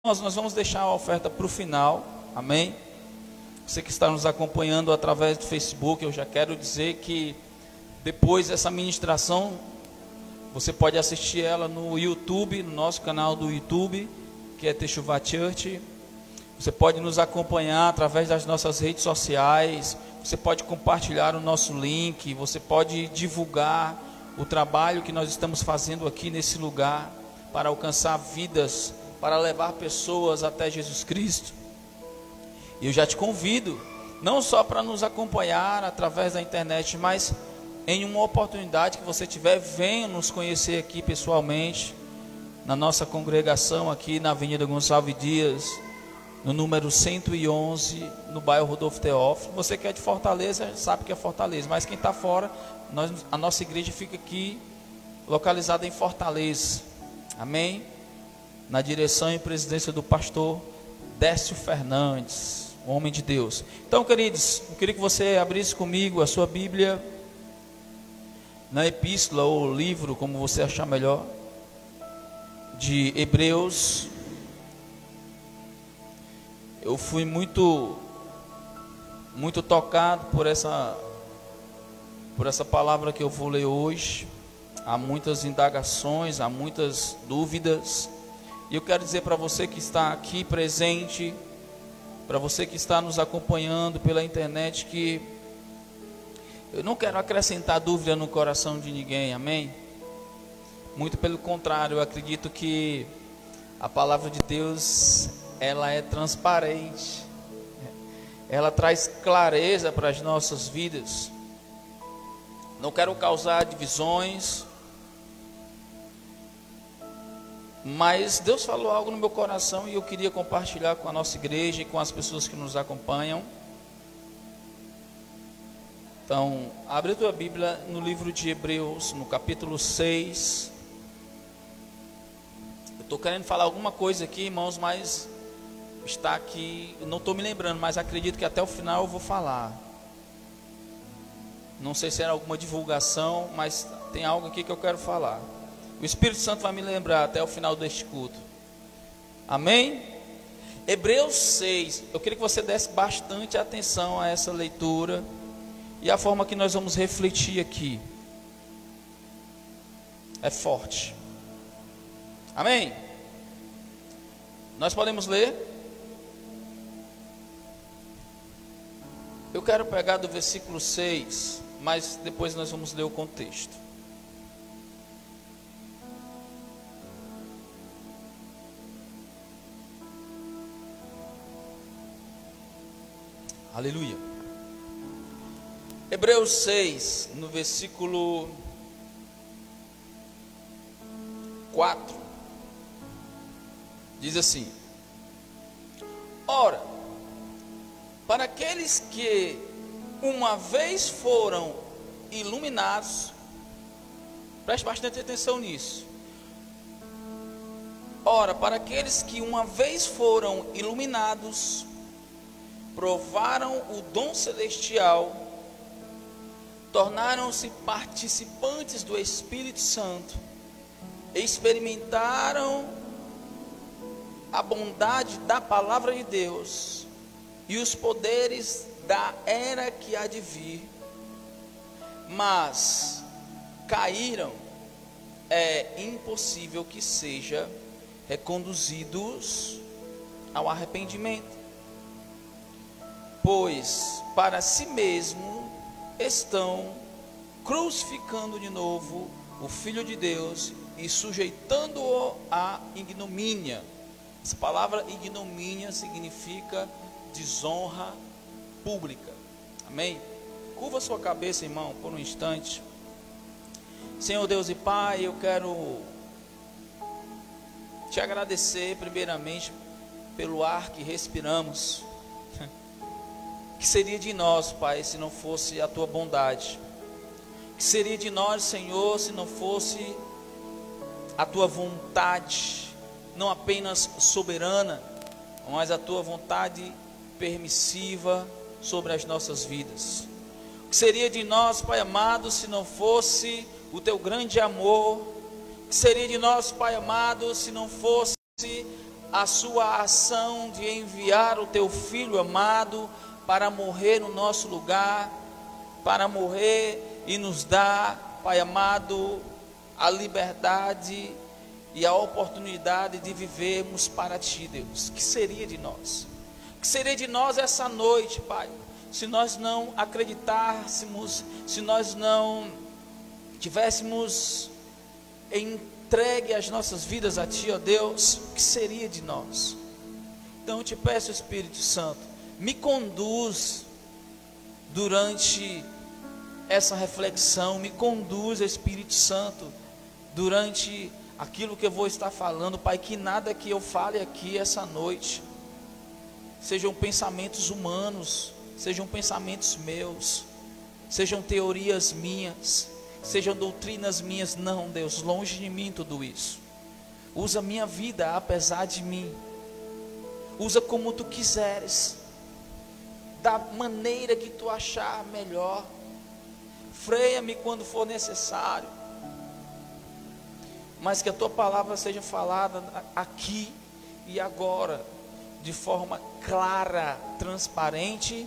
Nós vamos deixar a oferta para o final, amém? Você que está nos acompanhando através do Facebook, eu já quero dizer que depois dessa ministração, você pode assistir ela no YouTube, no nosso canal do YouTube, que é Techuvá Church. Você pode nos acompanhar através das nossas redes sociais, você pode compartilhar o nosso link, você pode divulgar o trabalho que nós estamos fazendo aqui nesse lugar, para alcançar vidas, para levar pessoas até Jesus Cristo. E eu já te convido, não só para nos acompanhar através da internet, mas em uma oportunidade que você tiver, venha nos conhecer aqui pessoalmente, na nossa congregação aqui na Avenida Gonçalves Dias, no número 111, no bairro Rodolfo Teófilo. Você que é de Fortaleza, sabe que é Fortaleza, mas quem está fora, a nossa igreja fica aqui, localizada em Fortaleza, amém? Na direção e presidência do pastor Décio Fernandes, homem de Deus. Então, queridos, eu queria que você abrisse comigo a sua Bíblia, na epístola ou livro, como você achar melhor, de Hebreus. Eu fui muito tocado por essa palavra que eu vou ler hoje. Há muitas indagações, há muitas dúvidas. E eu quero dizer para você que está aqui presente, para você que está nos acompanhando pela internet, que eu não quero acrescentar dúvida no coração de ninguém, amém? Muito pelo contrário, eu acredito que a palavra de Deus, ela é transparente, ela traz clareza para as nossas vidas. Não quero causar divisões, mas Deus falou algo no meu coração e eu queria compartilhar com a nossa igreja e com as pessoas que nos acompanham. Então, abre a tua Bíblia no livro de Hebreus, no capítulo 6. Eu estou querendo falar alguma coisa aqui, irmãos, mas está aqui, eu não estou me lembrando, mas acredito que até o final eu vou falar. Não sei se era alguma divulgação, mas tem algo aqui que eu quero falar. O Espírito Santo vai me lembrar até o final deste culto. Amém? Hebreus 6. Eu queria que você desse bastante atenção a essa leitura e a forma que nós vamos refletir aqui. É forte. Amém? Nós podemos ler? Eu quero pegar do versículo 6, mas depois nós vamos ler o contexto. Aleluia. Hebreus 6, no versículo 4, diz assim: ora, para aqueles que uma vez foram iluminados, preste bastante atenção nisso. Ora, para aqueles que uma vez foram iluminados, provaram o dom celestial, tornaram-se participantes do Espírito Santo, experimentaram a bondade da palavra de Deus e os poderes da era que há de vir, mas caíram, é impossível que sejam reconduzidos ao arrependimento, pois para si mesmo estão crucificando de novo o Filho de Deus e sujeitando-o à ignomínia. Essa palavra ignomínia significa desonra pública. Amém? Curva sua cabeça, irmão, por um instante. Senhor Deus e Pai, eu quero te agradecer primeiramente pelo ar que respiramos. Que seria de nós, Pai, se não fosse a tua bondade? Que seria de nós, Senhor, se não fosse a tua vontade, não apenas soberana, mas a tua vontade permissiva sobre as nossas vidas? O que seria de nós, Pai amado, se não fosse o teu grande amor? O que seria de nós, Pai amado, se não fosse a sua ação de enviar o teu Filho amado para morrer no nosso lugar, para morrer e nos dar, Pai amado, a liberdade e a oportunidade de vivermos para Ti, Deus. Que seria de nós? Que seria de nós essa noite, Pai, se nós não acreditássemos, se nós não tivéssemos entregue as nossas vidas a Ti, ó Deus? O que seria de nós? Então eu te peço, Espírito Santo, me conduz durante essa reflexão, me conduz, Espírito Santo, durante aquilo que eu vou estar falando, Pai, que nada que eu fale aqui essa noite sejam pensamentos humanos, sejam pensamentos meus, sejam teorias minhas, sejam doutrinas minhas. Não, Deus, longe de mim tudo isso. Usa minha vida apesar de mim, usa como Tu quiseres, da maneira que Tu achar melhor. Freia-me quando for necessário, mas que a Tua palavra seja falada aqui e agora, de forma clara, transparente,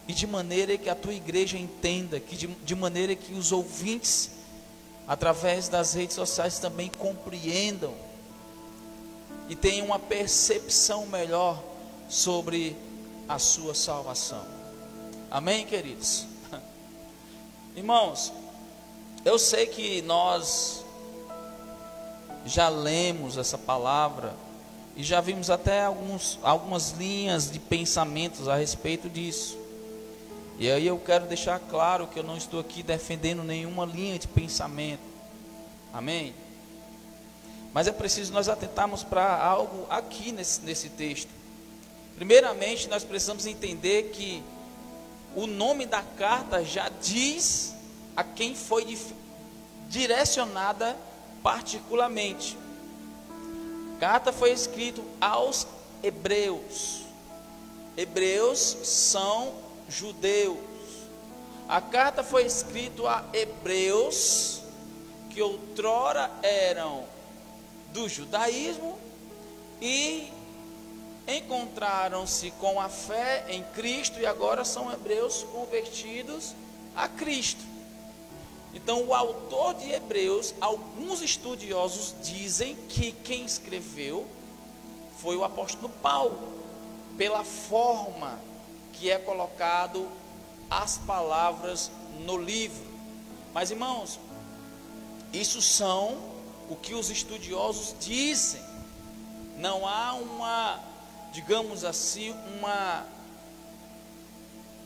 e de maneira que a Tua igreja entenda, que de maneira que os ouvintes, através das redes sociais, também compreendam e tenham uma percepção melhor sobre a sua salvação. Amém, queridos? Irmãos, eu sei que nós já lemos essa palavra e já vimos até algumas linhas de pensamentos a respeito disso. E aí eu quero deixar claro que eu não estou aqui defendendo nenhuma linha de pensamento. Amém? Mas é preciso nós atentarmos para algo aqui nesse texto. Primeiramente, nós precisamos entender que o nome da carta já diz a quem foi direcionada particularmente. A carta foi escrita aos hebreus. Hebreus são judeus. A carta foi escrita a hebreus que outrora eram do judaísmo e encontraram-se com a fé em Cristo e agora são hebreus convertidos a Cristo. Então, o autor de Hebreus, alguns estudiosos dizem que quem escreveu foi o apóstolo Paulo, pela forma que é colocado as palavras no livro. Mas, irmãos, isso são o que os estudiosos dizem. Não há uma, digamos assim, uma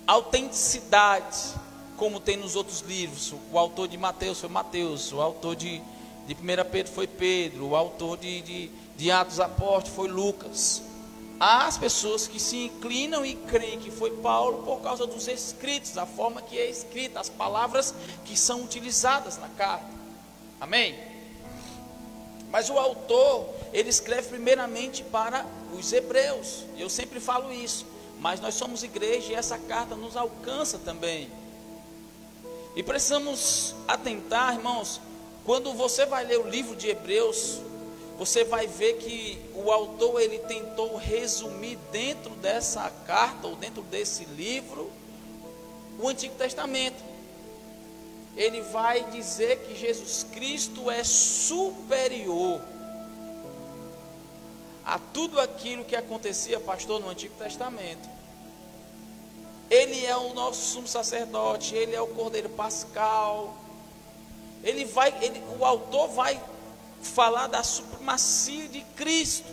autenticidade como tem nos outros livros. O autor de Mateus foi Mateus, o autor de 1 Pedro foi Pedro, o autor de Atos Apóstolos foi Lucas. Há as pessoas que se inclinam e creem que foi Paulo por causa dos escritos, a forma que é escrita, as palavras que são utilizadas na carta. Amém? Mas o autor, ele escreve primeiramente para os hebreus. Eu sempre falo isso, mas nós somos igreja e essa carta nos alcança também. E precisamos atentar, irmãos, quando você vai ler o livro de Hebreus, você vai ver que o autor, ele tentou resumir dentro dessa carta, ou dentro desse livro, o Antigo Testamento. Ele vai dizer que Jesus Cristo é superior a tudo aquilo que acontecia, pastor, no Antigo Testamento. Ele é o nosso sumo sacerdote, ele é o Cordeiro Pascal. O autor vai falar da supremacia de Cristo.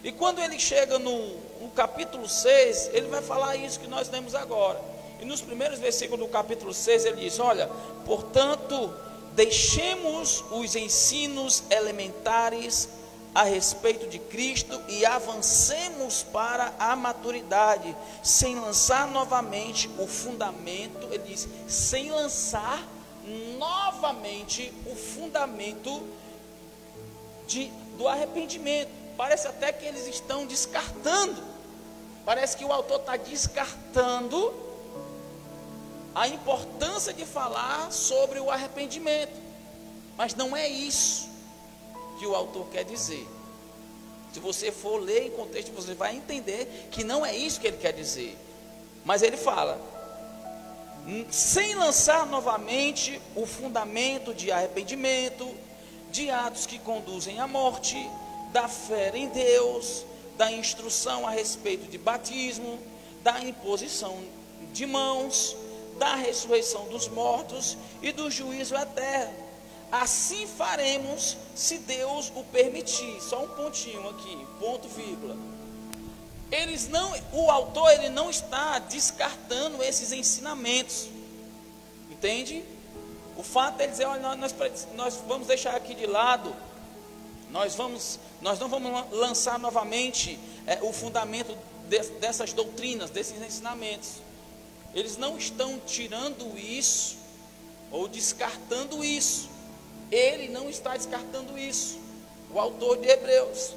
E quando ele chega no capítulo 6, ele vai falar isso que nós lemos agora. E nos primeiros versículos do capítulo 6 ele diz: olha, portanto, deixemos os ensinos elementares a respeito de Cristo e avancemos para a maturidade, sem lançar novamente o fundamento. Ele diz, sem lançar novamente o fundamento do arrependimento. Parece até que eles estão descartando, parece que o autor está descartando a importância de falar sobre o arrependimento, mas não é isso que o autor quer dizer. Se você for ler em contexto, você vai entender que não é isso que ele quer dizer. Mas ele fala, sem lançar novamente o fundamento de arrependimento, de atos que conduzem à morte, da fé em Deus, da instrução a respeito de batismo, da imposição de mãos, da ressurreição dos mortos e do juízo eterno. Assim faremos, se Deus o permitir. Só um pontinho aqui, ponto, vírgula. O autor ele não está descartando esses ensinamentos, entende? O fato é dizer, olha, nós vamos deixar aqui de lado, nós não vamos lançar novamente o fundamento dessas doutrinas, desses ensinamentos. Eles não estão tirando isso ou descartando isso. Ele não está descartando isso, o autor de Hebreus.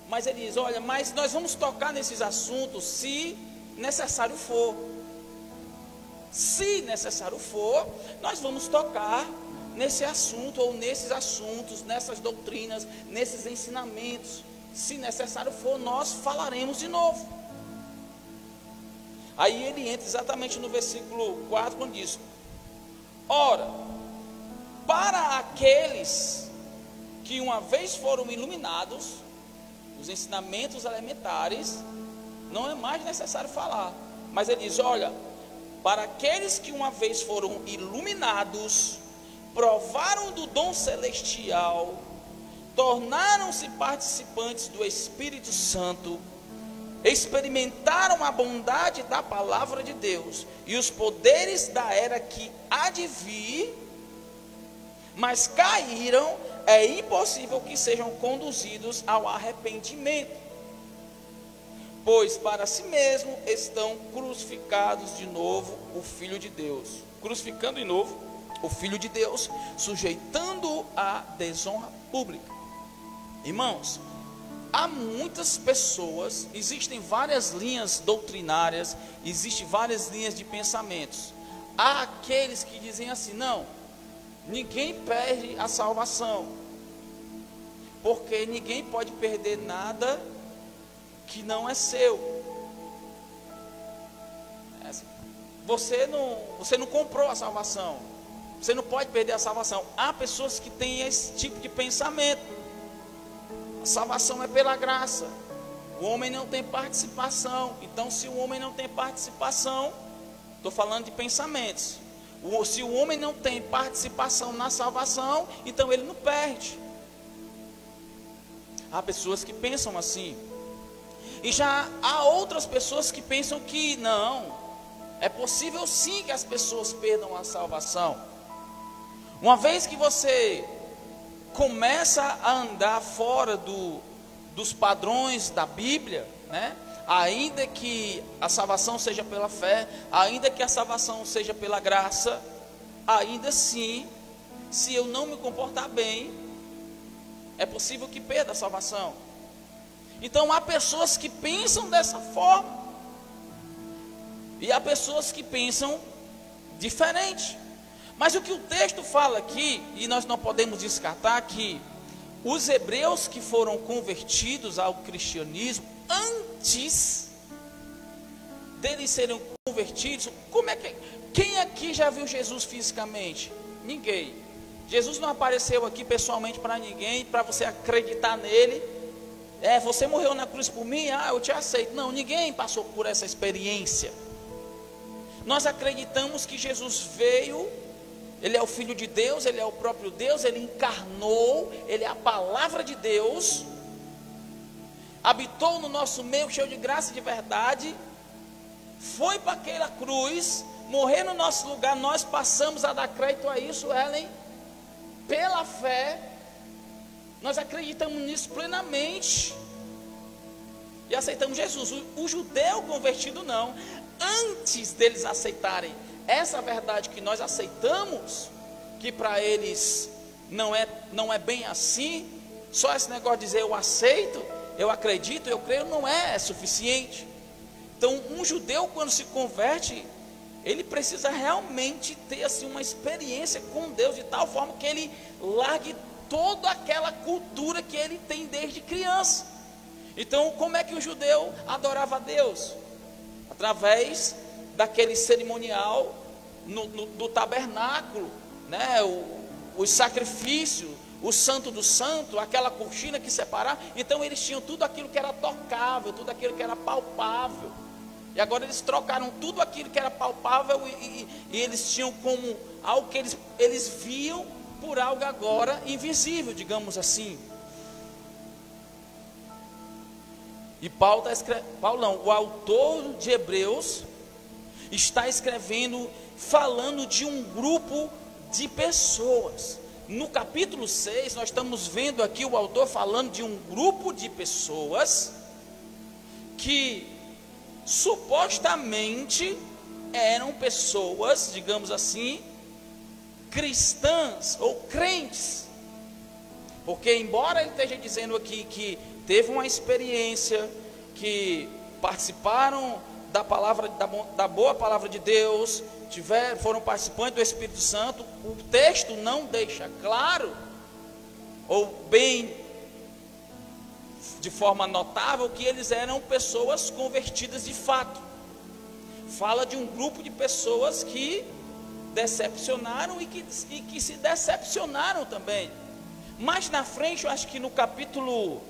Mas ele diz, olha, mas nós vamos tocar nesses assuntos se necessário for. Se necessário for, nós vamos tocar nesse assunto ou nesses assuntos, nessas doutrinas, nesses ensinamentos. Se necessário for, nós falaremos de novo. Aí ele entra exatamente no versículo 4, quando diz, ora, para aqueles que uma vez foram iluminados, os ensinamentos elementares, não é mais necessário falar. Mas ele diz, olha, para aqueles que uma vez foram iluminados, provaram do dom celestial, tornaram-se participantes do Espírito Santo, experimentaram a bondade da palavra de Deus e os poderes da era que há de vir, mas caíram, é impossível que sejam conduzidos ao arrependimento, pois para si mesmo estão crucificados de novo o Filho de Deus, crucificando de novo o Filho de Deus, sujeitando-o à desonra pública. Irmãos, há muitas pessoas, existem várias linhas doutrinárias, existem várias linhas de pensamentos. Há aqueles que dizem assim, não, ninguém perde a salvação, porque ninguém pode perder nada que não é seu. Você não comprou a salvação, você não pode perder a salvação. Há pessoas que têm esse tipo de pensamento. A salvação é pela graça, o homem não tem participação. Então, se o homem não tem participação, estou falando de pensamentos, se o homem não tem participação na salvação, então ele não perde. Há pessoas que pensam assim. E já há outras pessoas que pensam que não, é possível sim que as pessoas perdam a salvação. Uma vez que você começa a andar fora dos padrões da Bíblia, né? Ainda que a salvação seja pela fé, ainda que a salvação seja pela graça, ainda assim, se eu não me comportar bem, é possível que perda a salvação. Então há pessoas que pensam dessa forma, e há pessoas que pensam diferente. Mas o que o texto fala aqui, e nós não podemos descartar, que os hebreus que foram convertidos ao cristianismo, antes deles serem convertidos, quem aqui já viu Jesus fisicamente? Ninguém. Jesus não apareceu aqui pessoalmente para ninguém, para você acreditar nele. Você morreu na cruz por mim, eu te aceito. Não, ninguém passou por essa experiência. Nós acreditamos que Jesus veio, ele é o Filho de Deus, ele é o próprio Deus, ele encarnou, ele é a palavra de Deus, habitou no nosso meio, cheio de graça e de verdade, foi para aquela cruz, morrer no nosso lugar. Nós passamos a dar crédito a isso, Ellen, pela fé. Nós acreditamos nisso plenamente e aceitamos Jesus. O judeu convertido não. Antes deles aceitarem essa verdade que nós aceitamos, que para eles não é bem assim, só esse negócio de dizer eu aceito, eu acredito, eu creio, não é suficiente. Então um judeu, quando se converte, ele precisa realmente ter assim uma experiência com Deus, de tal forma que ele largue toda aquela cultura que ele tem desde criança. Então, como é que o judeu adorava a Deus? Através daquele cerimonial do tabernáculo, né? Os sacrifícios, o santo do santo, aquela cortina que separava. Então eles tinham tudo aquilo que era tocável, tudo aquilo que era palpável. E agora eles trocaram tudo aquilo que era palpável e eles tinham como algo que eles viam por algo agora invisível, digamos assim. E o autor de Hebreus está escrevendo, falando de um grupo de pessoas. No capítulo 6, nós estamos vendo aqui o autor falando de um grupo de pessoas que supostamente eram pessoas, digamos assim, cristãs ou crentes. Porque embora ele esteja dizendo aqui que teve uma experiência, que participaram da palavra, da boa palavra de Deus, foram participantes do Espírito Santo, o texto não deixa claro, ou bem de forma notável, que eles eram pessoas convertidas de fato. Fala de um grupo de pessoas que decepcionaram e que se decepcionaram também. Mais na frente, eu acho que no capítulo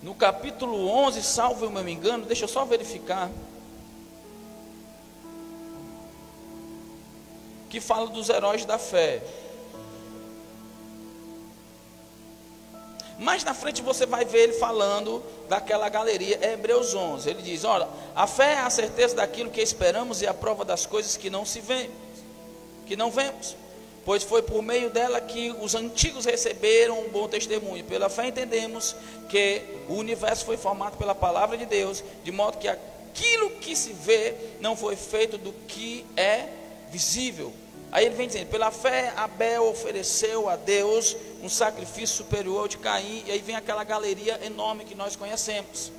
11, salvo eu me engano, deixa eu só verificar, que fala dos heróis da fé. Mais na frente você vai ver ele falando daquela galeria, Hebreus 11, ele diz, olha, a fé é a certeza daquilo que esperamos e a prova das coisas que não vemos, pois foi por meio dela que os antigos receberam um bom testemunho. Pela fé entendemos que o universo foi formado pela palavra de Deus, de modo que aquilo que se vê não foi feito do que é visível. Aí ele vem dizendo, pela fé Abel ofereceu a Deus um sacrifício superior ao de Caim, e aí vem aquela galeria enorme que nós conhecemos.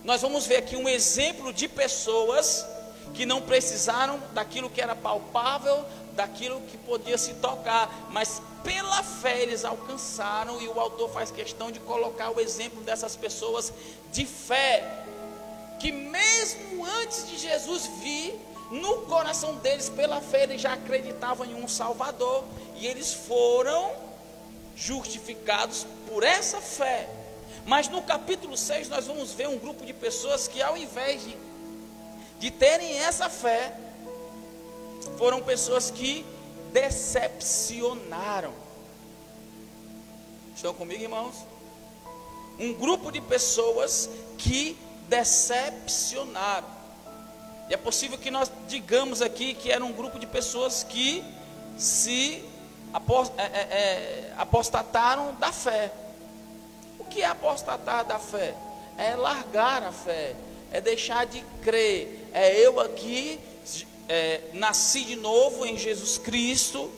Nós vamos ver aqui um exemplo de pessoas que não precisaram daquilo que era palpável, daquilo que podia se tocar, mas pela fé eles alcançaram, e o autor faz questão de colocar o exemplo dessas pessoas de fé, que mesmo antes de Jesus vir, no coração deles, pela fé, eles já acreditavam em um Salvador, e eles foram justificados por essa fé. Mas no capítulo 6 nós vamos ver um grupo de pessoas que, ao invés de terem essa fé, foram pessoas que decepcionaram. Estão comigo, irmãos? Um grupo de pessoas que decepcionaram. E é possível que nós digamos aqui que era um grupo de pessoas que se apostataram da fé. O que é apostatar da fé? É largar a fé, é deixar de crer. É eu aqui, nasci de novo em Jesus Cristo,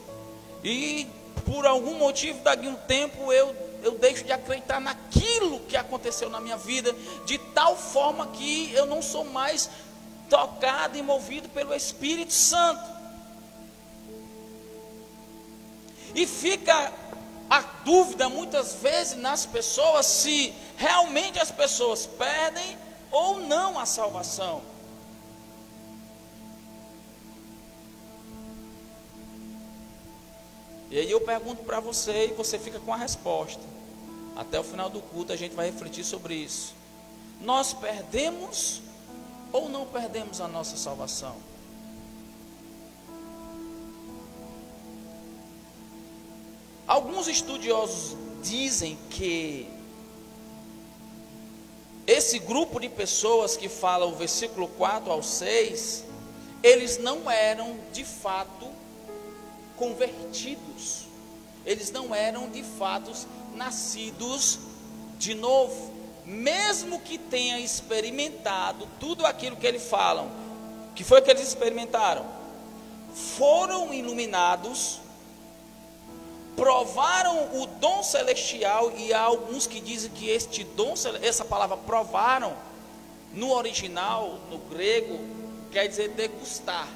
e por algum motivo, daqui a um tempo, eu deixo de acreditar naquilo que aconteceu na minha vida, de tal forma que eu não sou mais tocado e movido pelo Espírito Santo. E fica a dúvida muitas vezes nas pessoas se realmente as pessoas perdem ou não a salvação. E aí eu pergunto para você, e você fica com a resposta. Até o final do culto a gente vai refletir sobre isso. Nós perdemos ou não perdemos a nossa salvação? Alguns estudiosos dizem que esse grupo de pessoas que fala o versículo 4 ao 6, eles não eram de fato convertidos, eles não eram de fato nascidos de novo, mesmo que tenha experimentado tudo aquilo que eles falam. Que foi que eles experimentaram? Foram iluminados, provaram o dom celestial, e há alguns que dizem que este dom, essa palavra provaram, no original, no grego, quer dizer degustar.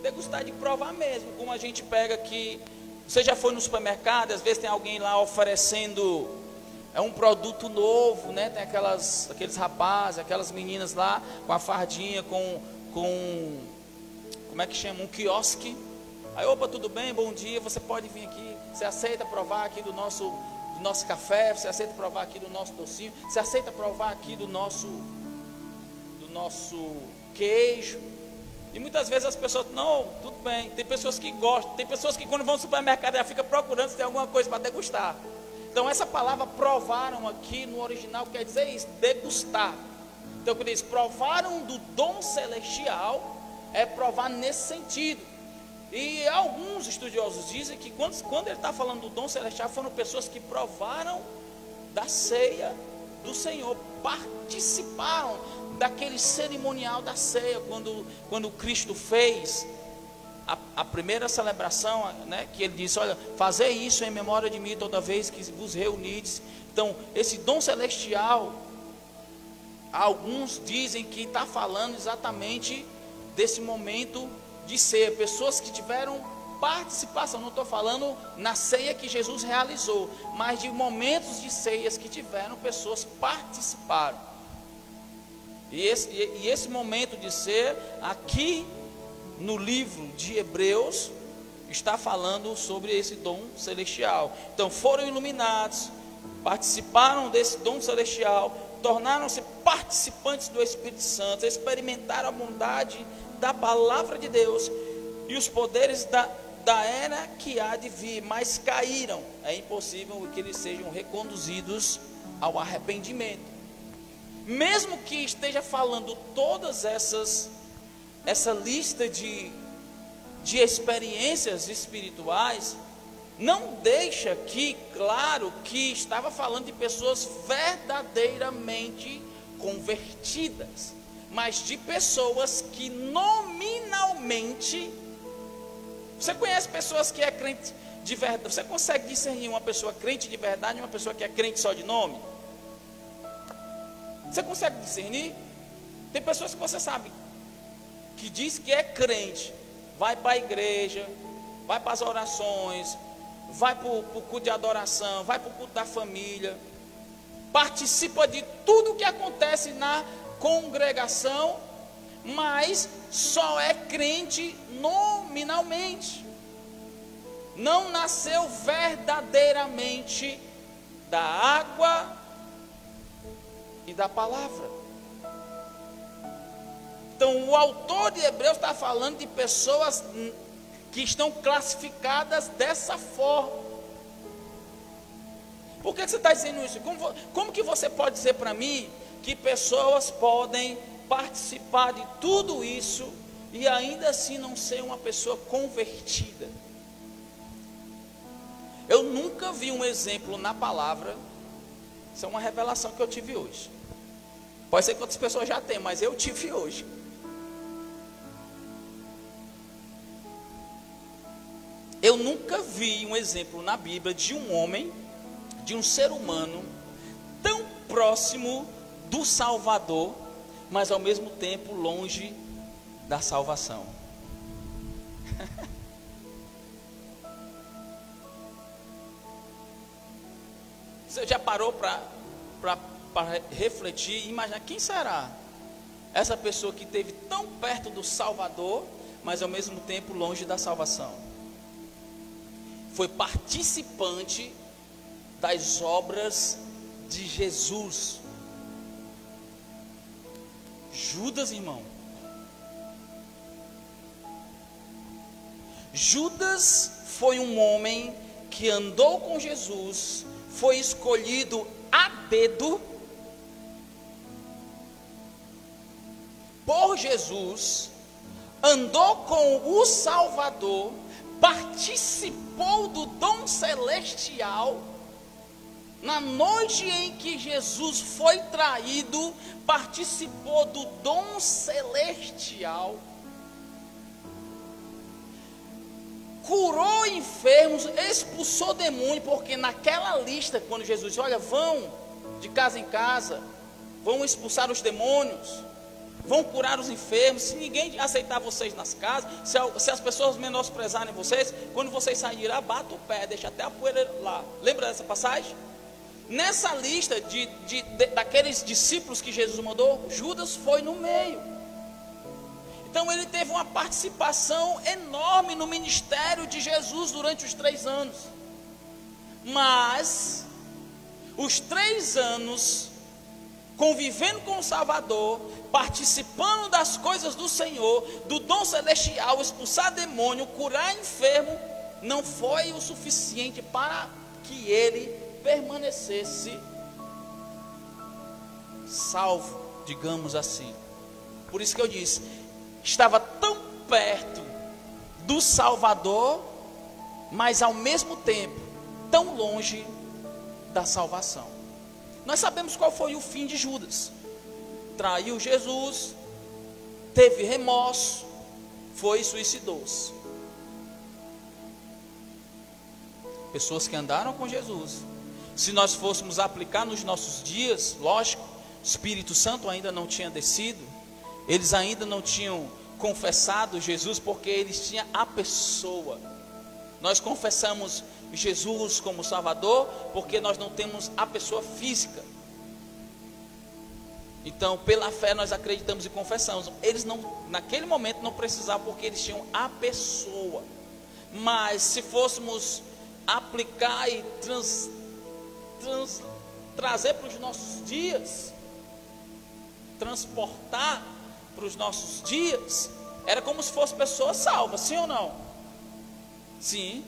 Degustar de provar mesmo, como a gente pega aqui Você já foi no supermercado, às vezes tem alguém lá oferecendo um produto novo, né? Tem aqueles rapazes, aquelas meninas lá com a fardinha, com como é que chama? Um quiosque. Aí, opa, tudo bem? Bom dia, você pode vir aqui, você aceita provar aqui do nosso café, você aceita provar aqui do nosso docinho, você aceita provar aqui do nosso queijo. E muitas vezes as pessoas, não, tudo bem. Tem pessoas que gostam, tem pessoas que quando vão no supermercado já ficam procurando se tem alguma coisa para degustar. Então essa palavra provaram aqui no original quer dizer isso, degustar. Então quando eles provaram do dom celestial, é provar nesse sentido. E alguns estudiosos dizem que quando ele está falando do dom celestial, foram pessoas que provaram da ceia do Senhor, participaram daquele cerimonial da ceia, quando Cristo fez a primeira celebração, né, que ele disse, olha, fazei isso em memória de mim toda vez que vos reunides. Então esse dom celestial, alguns dizem que está falando exatamente desse momento de ceia, pessoas que tiveram participação. Não estou falando na ceia que Jesus realizou, mas de momentos de ceias que tiveram, pessoas participaram. E esse momento de ceia, aqui no livro de Hebreus, está falando sobre esse dom celestial. Então foram iluminados, participaram desse dom celestial, tornaram-se participantes do Espírito Santo, experimentaram a bondade da palavra de Deus e os poderes da era que há de vir, mas caíram. É impossível que eles sejam reconduzidos ao arrependimento. Mesmo que esteja falando todas essa lista de experiências espirituais, não deixa aqui claro que estava falando de pessoas verdadeiramente convertidas, mas de pessoas que nominalmente. Você conhece pessoas que é crente de verdade? Você consegue discernir uma pessoa crente de verdade e uma pessoa que é crente só de nome? Você consegue discernir? Tem pessoas que você sabe que diz que é crente, vai para a igreja, vai para as orações, vai para o culto de adoração, vai para o culto da família, participa de tudo que acontece na congregação, mas só é crente nominalmente, não nasceu verdadeiramente da água e da palavra. Então o autor de Hebreus está falando de pessoas que estão classificadas dessa forma. Por que você está dizendo isso? Como que você pode dizer para mim que pessoas podem participar de tudo isso e ainda assim não ser uma pessoa convertida? Eu nunca vi um exemplo na palavra. Isso é uma revelação que eu tive hoje. Pode ser que outras pessoas já tenham, mas eu tive hoje. Eu nunca vi um exemplo na Bíblia de um homem, de um ser humano tão próximo do Salvador, mas ao mesmo tempo longe da salvação. Você já parou para refletir e imaginar quem será essa pessoa que esteve tão perto do Salvador, mas ao mesmo tempo longe da salvação? Foi participante das obras de Jesus. Judas, irmão. Judas foi um homem que andou com Jesus, foi escolhido a dedo por Jesus, andou com o Salvador, participou do dom celestial. Na noite em que Jesus foi traído, participou do dom celestial, curou enfermos, expulsou demônio, porque naquela lista, quando Jesus disse, olha, vão de casa em casa, vão expulsar os demônios, vão curar os enfermos. Se ninguém aceitar vocês nas casas, se as pessoas menosprezarem vocês, quando vocês saírem lá, bata o pé, deixa até a poeira lá. Lembra dessa passagem? Nessa lista daqueles discípulos que Jesus mandou, Judas foi no meio. Então ele teve uma participação enorme no ministério de Jesus durante os 3 anos. Mas os 3 anos convivendo com o Salvador, participando das coisas do Senhor, do dom celestial, expulsar demônio, curar enfermo, não foi o suficiente para que ele permanecesse salvo, digamos assim. Por isso que eu disse, estava tão perto do Salvador, mas ao mesmo tempo tão longe da salvação. Nós sabemos qual foi o fim de Judas. Traiu Jesus, teve remorso, foi e suicidou-se. Pessoas que andaram com Jesus. Se nós fôssemos aplicar nos nossos dias, lógico, o Espírito Santo ainda não tinha descido, eles ainda não tinham confessado Jesus, porque eles tinham a pessoa. Nós confessamos Jesus como Salvador, porque nós não temos a pessoa física. Então, pela fé nós acreditamos e confessamos. Eles não, naquele momento não precisavam, porque eles tinham a pessoa. Mas se fôssemos aplicar e trazer para os nossos dias, transportar para os nossos dias, era como se fosse pessoa salva, sim ou não? Sim.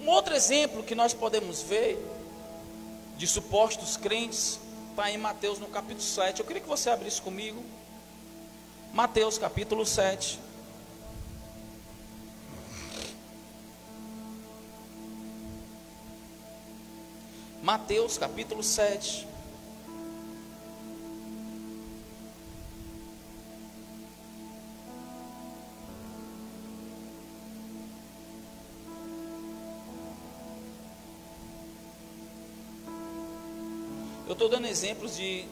Um outro exemplo que nós podemos ver de supostos crentes está em Mateus no capítulo 7. Eu queria que você abrisse comigo Mateus capítulo 7. Mateus capítulo 7. Eu estou dando exemplos de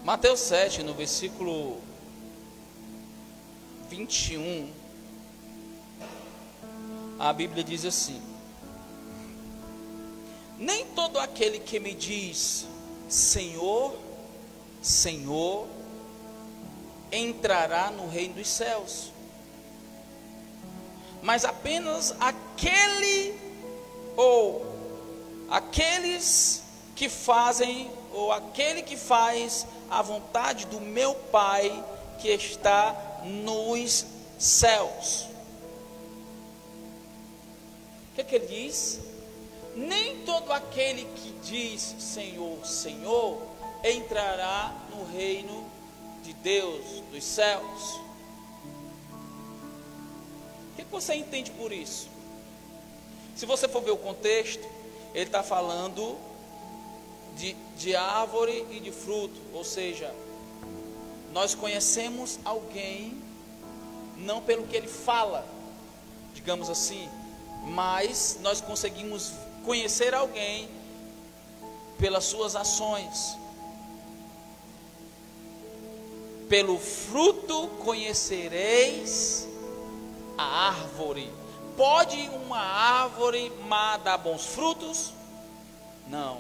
Mateus 7, no versículo 21, a Bíblia diz assim: nem todo aquele que me diz Senhor, Senhor, entrará no reino dos céus, mas apenas aquele ou aqueles que fazem, ou aquele que faz a vontade do meu Pai que está nos céus. O que ele diz? Nem todo aquele que diz Senhor, Senhor, entrará no reino de Deus, dos céus. O que você entende por isso? Se você for ver o contexto, ele está falando de árvore e de fruto, ou seja, nós conhecemos alguém não pelo que ele fala, digamos assim, mas nós conseguimos conhecer alguém pelas suas ações. Pelo fruto conhecereis a árvore. Pode uma árvore má dar bons frutos? Não.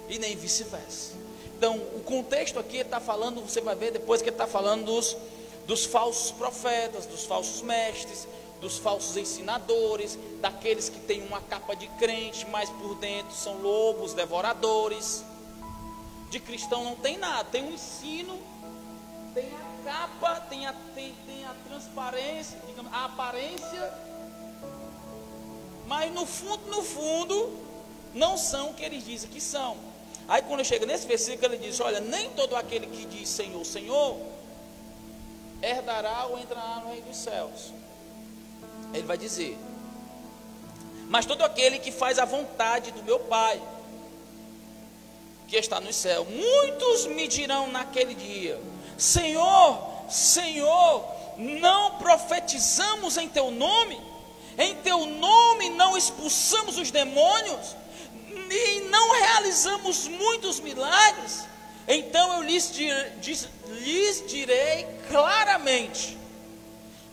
E nem vice-versa. Então, o contexto aqui está falando, você vai ver depois que ele está falando dos falsos profetas, dos falsos mestres, dos falsos ensinadores, daqueles que têm uma capa de crente, mas por dentro são lobos devoradores. De cristão não tem nada, tem um ensino, tem a capa, tem a transparência, digamos, a aparência, mas no fundo, não são o que eles dizem que são. Aí quando chega nesse versículo, ele diz: olha, nem todo aquele que diz Senhor, Senhor, herdará ou entrará no reino dos céus. Ele vai dizer: mas todo aquele que faz a vontade do meu Pai. que está no céu. Muitos me dirão naquele dia: Senhor, Senhor, não profetizamos em teu nome? Em teu nome não expulsamos os demônios? E não realizamos muitos milagres? Então eu lhes direi claramente: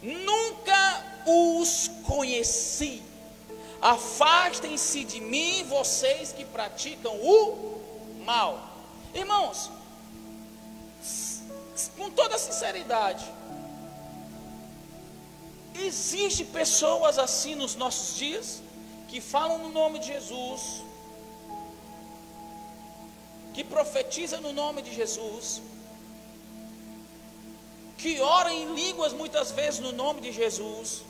nunca os conheci. Afastem-se de mim, vocês que praticam o mal. Irmãos, com toda sinceridade, existe pessoas assim nos nossos dias, que falam no nome de Jesus, que profetizam no nome de Jesus, que oram em línguas muitas vezes no nome de Jesus,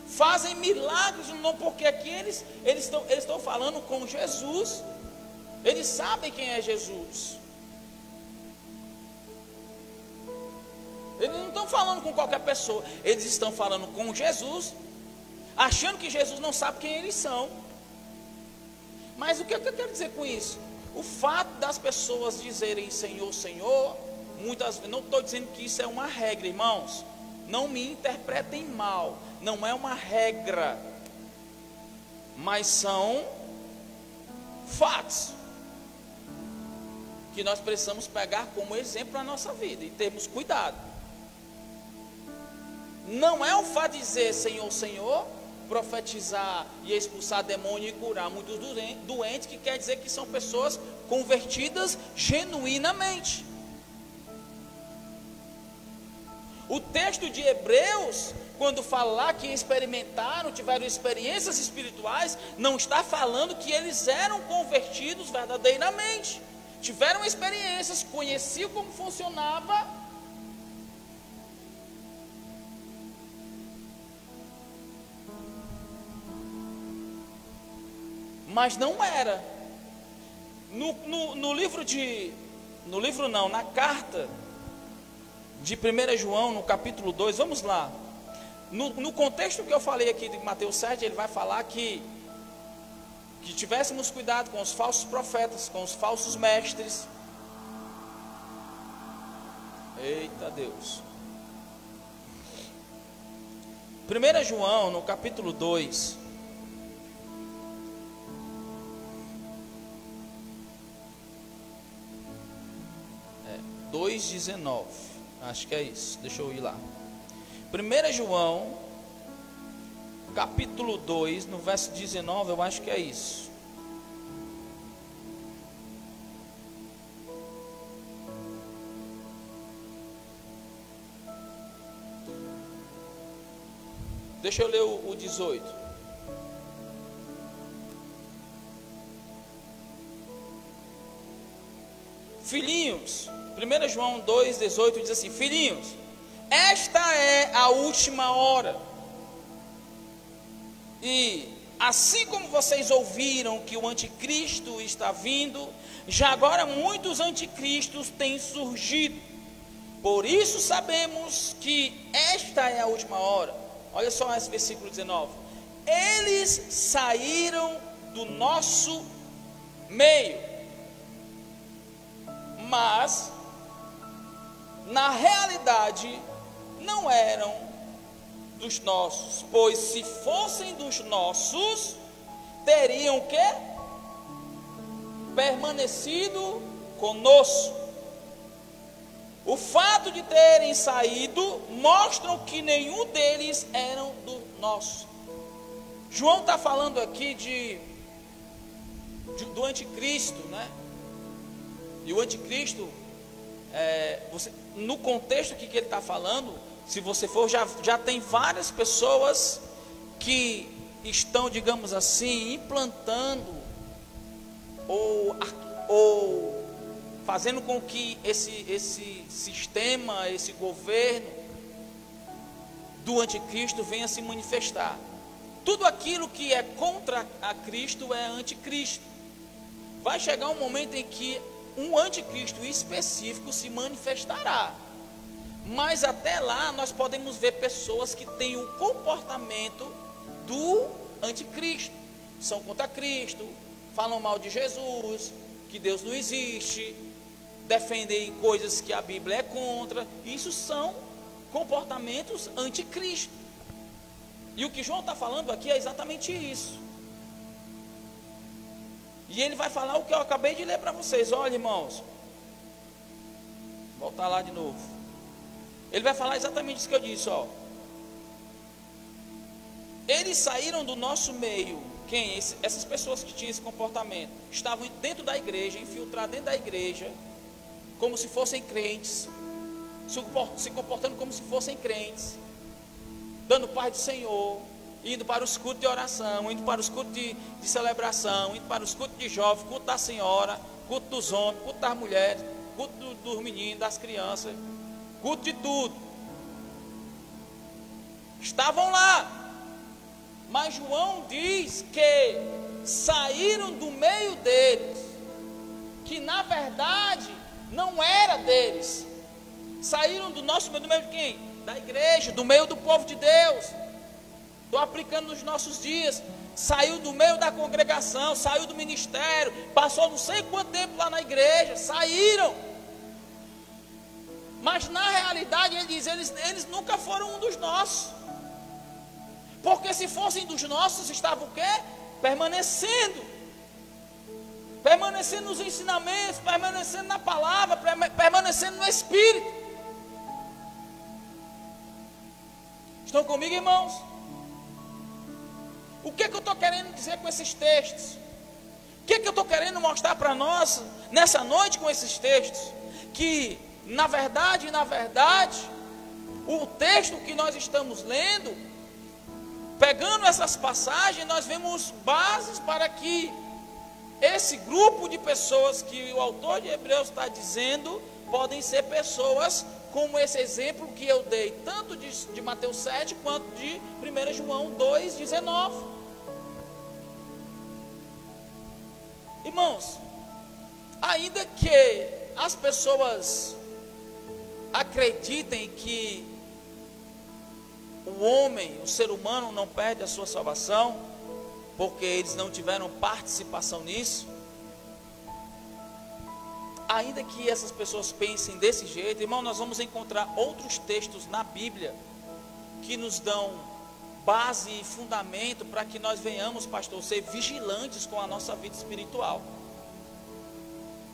fazem milagres no nome, porque aqui eles estão falando com Jesus, eles sabem quem é Jesus. Eles não estão falando com qualquer pessoa, eles estão falando com Jesus, achando que Jesus não sabe quem eles são. Mas o que eu quero dizer com isso? O fato das pessoas dizerem Senhor, Senhor, muitas vezes, não estou dizendo que isso é uma regra, irmãos, não me interpretem mal, não é uma regra, mas são fatos que nós precisamos pegar como exemplo na nossa vida e termos cuidado. Não é o fato de dizer Senhor, Senhor, profetizar e expulsar demônio e curar muitos doentes, que quer dizer que são pessoas convertidas genuinamente. O texto de Hebreus, quando fala lá que experimentaram, tiveram experiências espirituais, não está falando que eles eram convertidos verdadeiramente. Tiveram experiências, conheciam como funcionava, mas não era. Na carta de 1 João, no capítulo 2, vamos lá. No contexto que eu falei aqui de Mateus 7, ele vai falar que tivéssemos cuidado com os falsos profetas, com os falsos mestres. Eita Deus. 1 João, no capítulo 2, é, 2:19, acho que é isso, deixa eu ir lá. 1 João, capítulo 2, no verso 19, eu acho que é isso. Deixa eu ler o 18. Filhinhos, 1 João 2,18 diz assim: filhinhos, esta é a última hora. E assim como vocês ouviram que o anticristo está vindo, já agora muitos anticristos têm surgido. Por isso sabemos que esta é a última hora. Olha só esse versículo 19. Eles saíram do nosso meio, mas na realidade não eram dos nossos, pois se fossem dos nossos, teriam o quê? Permanecido conosco. O fato de terem saído mostram que nenhum deles eram do nosso. João está falando aqui do anticristo, né? E o anticristo, no contexto que ele está falando, se você for, já tem várias pessoas que estão, digamos assim, implantando ou fazendo com que esse sistema, esse governo do anticristo venha se manifestar. Tudo aquilo que é contra a Cristo é anticristo. Vai chegar um momento em que um anticristo específico se manifestará. Mas até lá nós podemos ver pessoas que têm o comportamento do anticristo. São contra Cristo, falam mal de Jesus, que Deus não existe, defendem coisas que a Bíblia é contra. Isso são comportamentos anticristo. E o que João está falando aqui é exatamente isso. E ele vai falar o que eu acabei de ler para vocês. Olha, irmãos, voltar lá de novo. Ele vai falar exatamente isso que eu disse, ó. Eles saíram do nosso meio. Quem? Essas pessoas que tinham esse comportamento estavam dentro da igreja, infiltrados dentro da igreja, como se fossem crentes, se comportando como se fossem crentes, dando paz do Senhor, indo para os cultos de oração, indo para os cultos de celebração, indo para os cultos de jovens, culto da senhora, culto dos homens, culto das mulheres, culto dos meninos, das crianças, culto de tudo. Estavam lá. Mas João diz que saíram do meio deles, que na verdade não era deles. Saíram do nosso meio, do meio de quem? Da igreja, do meio do povo de Deus. Estou aplicando nos nossos dias. Saiu do meio da congregação, saiu do ministério, passou não sei quanto tempo lá na igreja, saíram. Mas na realidade ele diz, eles nunca foram um dos nossos. Porque se fossem dos nossos, estavam o quê? Permanecendo nos ensinamentos, permanecendo na palavra, permanecendo no Espírito. Estão comigo, irmãos? O que eu estou querendo dizer com esses textos? O que eu estou querendo mostrar para nós nessa noite com esses textos? Que na verdade, o texto que nós estamos lendo, pegando essas passagens, nós vemos bases para que esse grupo de pessoas que o autor de Hebreus está dizendo, podem ser pessoas como esse exemplo que eu dei, tanto de Mateus 7, quanto de 1 João 2,19. Irmãos, ainda que as pessoas acreditem que o homem, o ser humano não perde a sua salvação, porque eles não tiveram participação nisso, ainda que essas pessoas pensem desse jeito, irmão, nós vamos encontrar outros textos na Bíblia que nos dão base e fundamento para que nós venhamos, pastor, ser vigilantes com a nossa vida espiritual.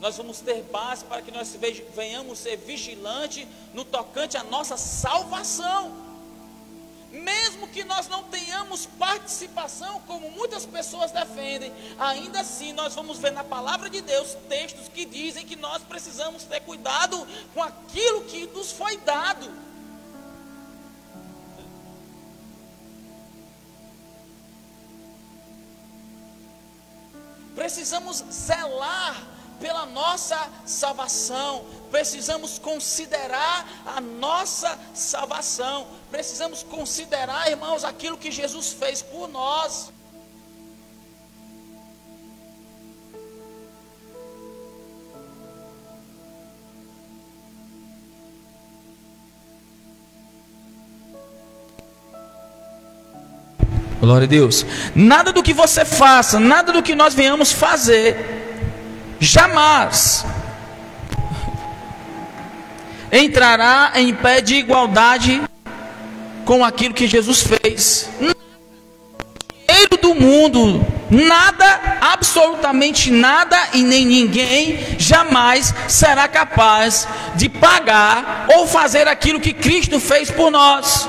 Nós vamos ter base para que nós venhamos ser vigilantes no tocante à nossa salvação. Mesmo que nós não tenhamos participação, como muitas pessoas defendem, ainda assim nós vamos ver na palavra de Deus textos que dizem que nós precisamos ter cuidado com aquilo que nos foi dado. Precisamos zelar pela nossa salvação, precisamos considerar a nossa salvação, precisamos considerar, irmãos, aquilo que Jesus fez por nós. Glória a Deus. Nada do que você faça, nada do que nós venhamos fazer, jamais entrará em pé de igualdade com aquilo que Jesus fez. Dinheiro do mundo, nada, absolutamente nada e nem ninguém jamais será capaz de pagar ou fazer aquilo que Cristo fez por nós.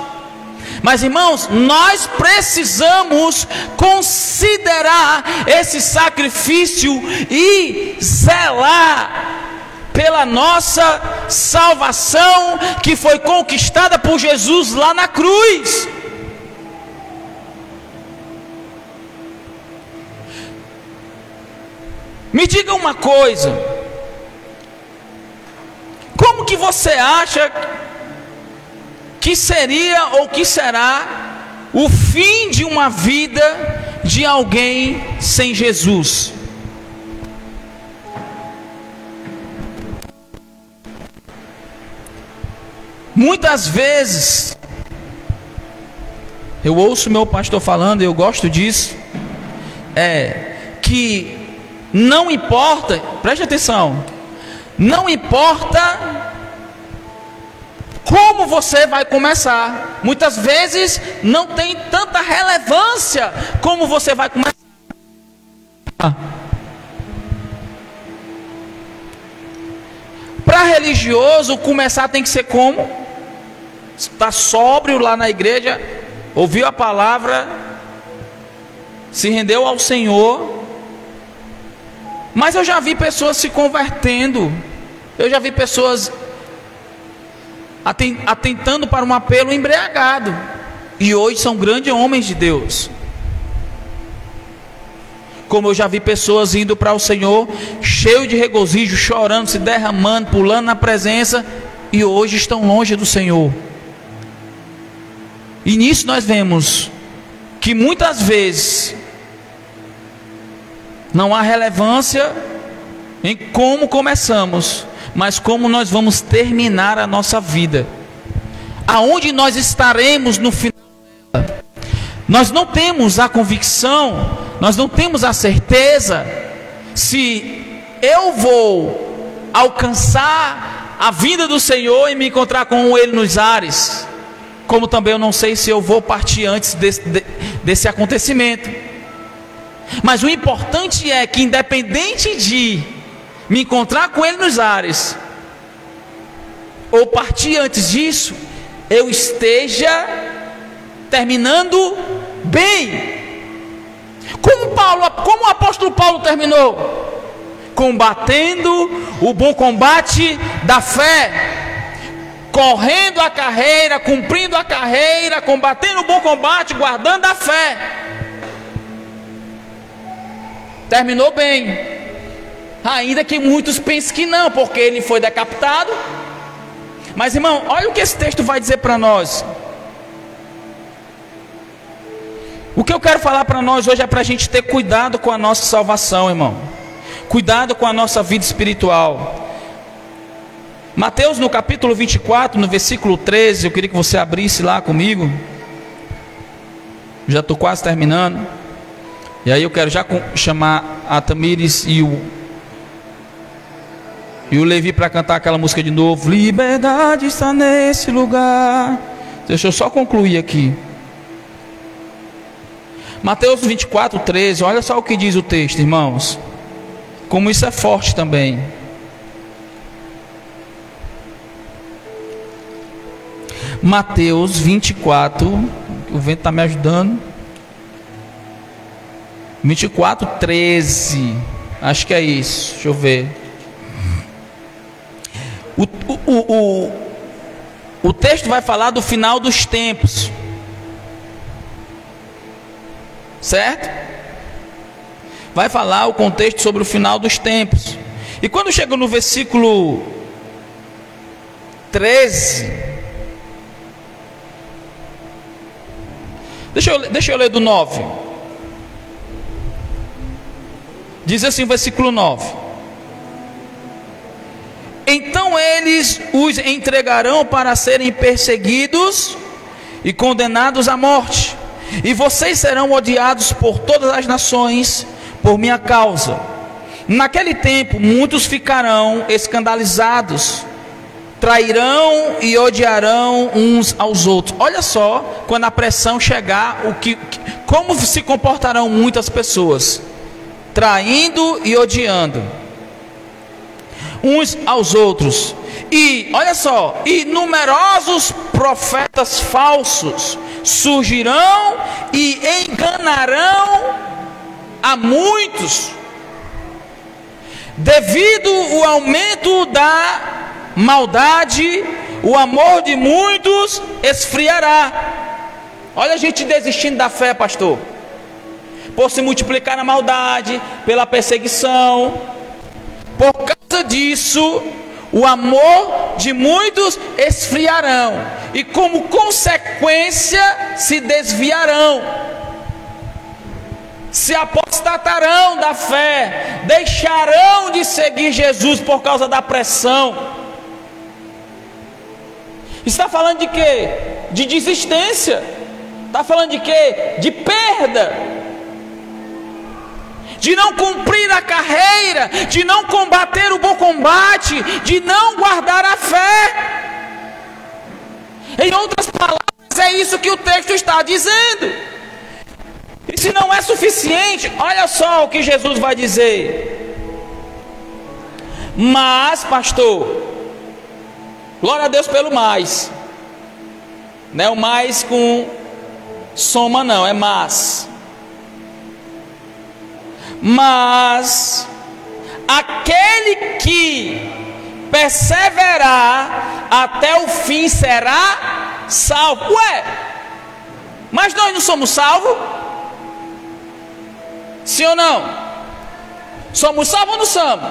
Mas, irmãos, nós precisamos considerar esse sacrifício e zelar pela nossa salvação, que foi conquistada por Jesus lá na cruz. Me diga uma coisa: como que você acha que seria ou que será o fim de uma vida de alguém sem Jesus? Muitas vezes eu ouço meu pastor falando, eu gosto disso, que Não importa, preste atenção, não importa como você vai começar. Muitas vezes não tem tanta relevância como você vai começar. Para religioso, começar tem que ser como? Estar sóbrio lá na igreja, ouviu a palavra, se rendeu ao Senhor. Mas eu já vi pessoas se convertendo, eu já vi pessoas atentando para um apelo embriagado, e hoje são grandes homens de Deus. Como eu já vi pessoas indo para o Senhor, cheio de regozijo, chorando, se derramando, pulando na presença, e hoje estão longe do Senhor. E nisso nós vemos que muitas vezes não há relevância em como começamos, mas como nós vamos terminar a nossa vida, aonde nós estaremos no final dela. Nós não temos a convicção, nós não temos a certeza se eu vou alcançar a vinda do Senhor e me encontrar com Ele nos ares, como também eu não sei se eu vou partir antes desse acontecimento. Mas o importante é que, independente de me encontrar com Ele nos ares ou partir antes disso, eu esteja terminando bem. Como o apóstolo Paulo terminou? Combatendo o bom combate da fé, correndo a carreira, cumprindo a carreira, combatendo o bom combate, guardando a fé. Terminou bem, ainda que muitos pensem que não, porque ele foi decapitado. Mas irmão, olha o que esse texto vai dizer para nós. O que eu quero falar para nós hoje é para a gente ter cuidado com a nossa salvação, irmão. Cuidado com a nossa vida espiritual. Mateus no capítulo 24, no versículo 13, eu queria que você abrisse lá comigo. Já estou quase terminando. E aí eu quero já chamar a Tamires e o Levi para cantar aquela música de novo. Liberdade está nesse lugar. Deixa eu só concluir aqui. Mateus 24, 13, olha só o que diz o texto, irmãos. Como isso é forte também. Mateus 24, o vento está me ajudando. 24, 13, acho que é isso, deixa eu ver. O texto vai falar do final dos tempos, certo? Vai falar o contexto sobre o final dos tempos. E quando chega no versículo 13, deixa eu ler do 9. Diz assim o versículo 9: então eles os entregarão para serem perseguidos e condenados à morte, e vocês serão odiados por todas as nações por minha causa. Naquele tempo muitos ficarão escandalizados, trairão e odiarão uns aos outros. Olha só, quando a pressão chegar, como se comportarão muitas pessoas, traindo e odiando uns aos outros. E olha só, e numerosos profetas falsos surgirão e enganarão a muitos. Devido ao aumento da maldade, o amor de muitos esfriará. Olha a gente desistindo da fé, pastor, por se multiplicar a maldade, pela perseguição. Por causa disso, o amor de muitos esfriarão, e como consequência se desviarão, se apostatarão da fé, deixarão de seguir Jesus por causa da pressão. Está falando de quê? De desistência. Está falando de quê? De perda, de não cumprir a carreira de não combater o bom combate, de não guardar a fé. Em outras palavras, é isso que o texto está dizendo. E se não é suficiente, olha só o que Jesus vai dizer. Mas, pastor, glória a Deus pelo mais. Não é o mais com soma não, é mas. Mas aquele que perseverar até o fim será salvo. Ué, mas nós não somos salvos? Sim ou não? Somos salvos ou não somos?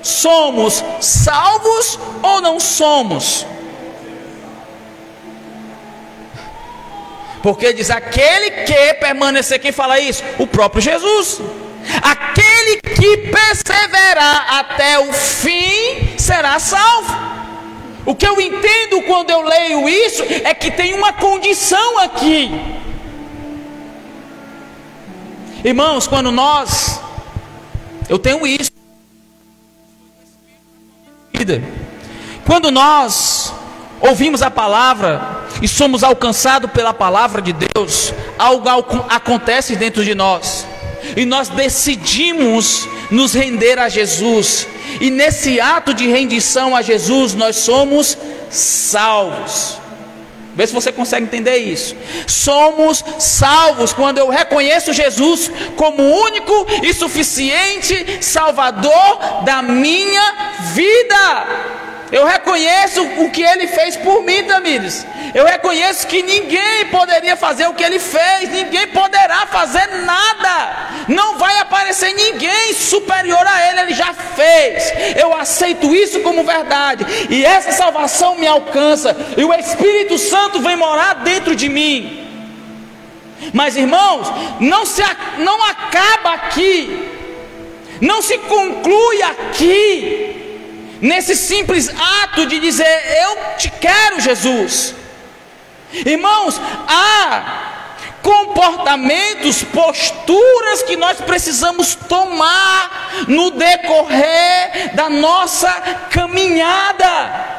Somos salvos ou não somos? Porque diz aquele que permanecer, quem fala isso? O próprio Jesus. Aquele que perseverar até o fim será salvo. O que eu entendo quando eu leio isso é que tem uma condição aqui. Irmãos, eu tenho isso. Quando nós ouvimos a palavra e somos alcançados pela palavra de Deus, algo acontece dentro de nós, e nós decidimos nos render a Jesus, e nesse ato de rendição a Jesus, nós somos salvos. Vê se você consegue entender isso. Somos salvos quando eu reconheço Jesus como único e suficiente Salvador da minha vida. Eu reconheço o que Ele fez por mim, Tamires. Eu reconheço que ninguém poderia fazer o que Ele fez. Ninguém poderá fazer nada. Não vai aparecer ninguém superior a Ele. Ele já fez. Eu aceito isso como verdade. E essa salvação me alcança. E o Espírito Santo vem morar dentro de mim. Mas, irmãos, não acaba aqui. Não se conclui aqui. Nesse simples ato de dizer, eu te quero, Jesus. Irmãos, há comportamentos, posturas que nós precisamos tomar no decorrer da nossa caminhada.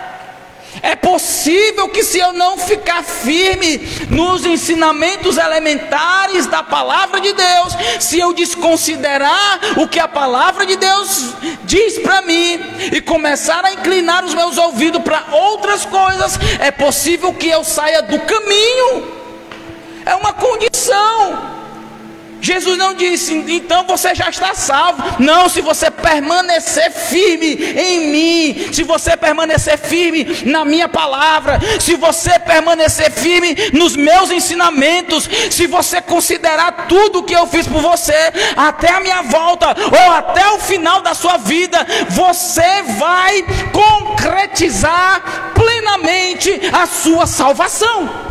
É possível que, se eu não ficar firme nos ensinamentos elementares da palavra de Deus, se eu desconsiderar o que a palavra de Deus diz para mim e começar a inclinar os meus ouvidos para outras coisas, é possível que eu saia do caminho. É uma condição. Jesus não disse, então você já está salvo. Não, se você permanecer firme em mim, se você permanecer firme na minha palavra, se você permanecer firme nos meus ensinamentos, se você considerar tudo o que eu fiz por você, até a minha volta, ou até o final da sua vida, você vai concretizar plenamente a sua salvação.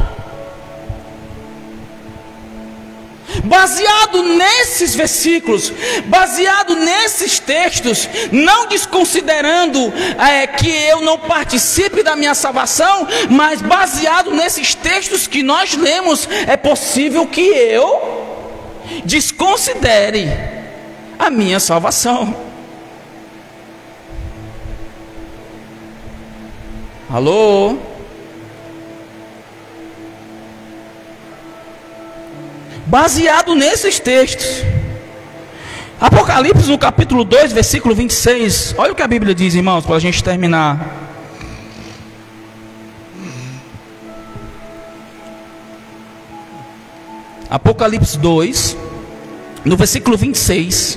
Baseado nesses versículos, baseado nesses textos, não desconsiderando que eu não participe da minha salvação, mas baseado nesses textos que nós lemos, é possível que eu desconsidere a minha salvação. Alô? Baseado nesses textos, Apocalipse no capítulo 2, versículo 26, olha o que a Bíblia diz, irmãos, para a gente terminar. Apocalipse 2, no versículo 26.